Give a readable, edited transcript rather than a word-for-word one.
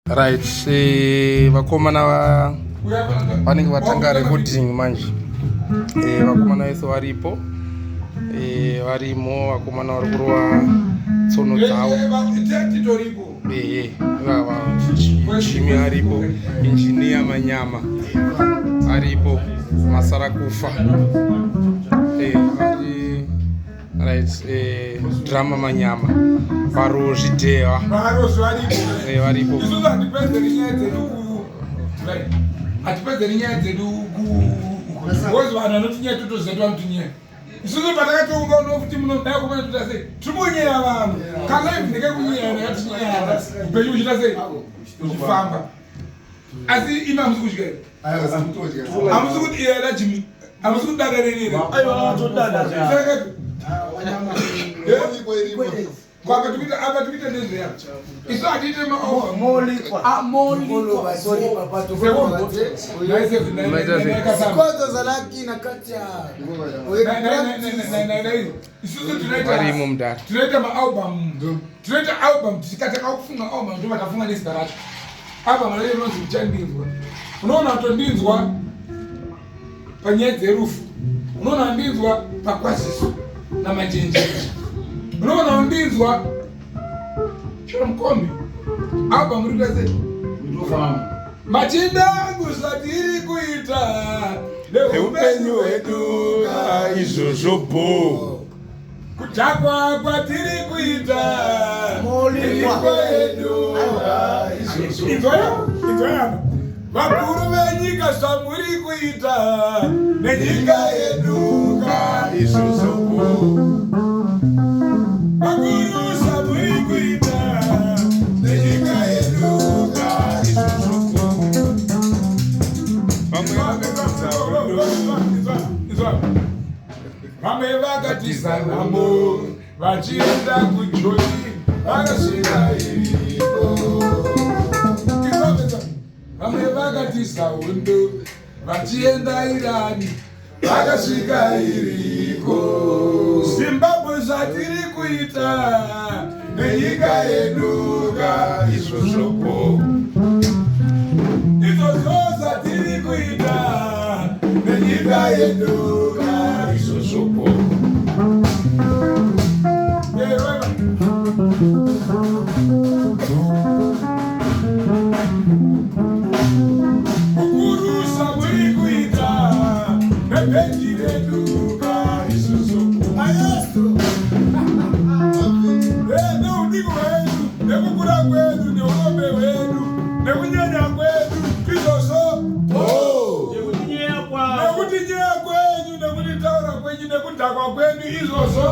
Right, vakomana vanenge vatanga recording manje. Vakomana vese varipo, varimo vakomana vari kurova tsono dzavo. Jimmy aripo, Engineer Manyama aripo, Masara Kufa. Right, Drama Manyama, Baroji Dea, varipo. Isuzu pataka tunga unofuti muno dai kumana tutase tumunyera vanhu kana ivhinike kunyera yatinyera upenyu uchitase uchifamba asi imi hamusi kudyira hamusi kudyira Jimmy hamusi kudakarerere aiwa todada kwaka tupita nezveya isu hatiite Varimo mudhara. Tinoita tinoita album tichikataka kufunga album ndo vatafunga nezita racho album racho rinonzi uchandinzwa unoona kutondinzwa panyaya dzerufu unoona ndinzwa pakwasiso namajenjeji unoona undinzwa chero mukombi album rikase machinda angu zvatiri kuita neupenyu hwedu izvozvo kutakwa kwatiri kuita muliko yedu inzoya vakuru venyika zvamuri kuita nenyika yedu izvozvo vakuru zvamuri kuita nenyika yedu vamwe vakatiza nhamo vachienda kujoni vakasvika iriko vamwe vakatiza hondo vachienda Irani vakasvika iriko Zimbabwe zvatiri kuita nenyika yedu izvozvo izvozvo zvatiri kuita nenyika yedu izvozvo kukurusa muri kuita nebendi redu izvozvo neudiko hwedu nekukura kwedu neurombe hwedu nekunyanya kwedu izvozvo nekutinyeya kwenyu nekutitaura kwenyu nekudhakwa kwenyu izvozvo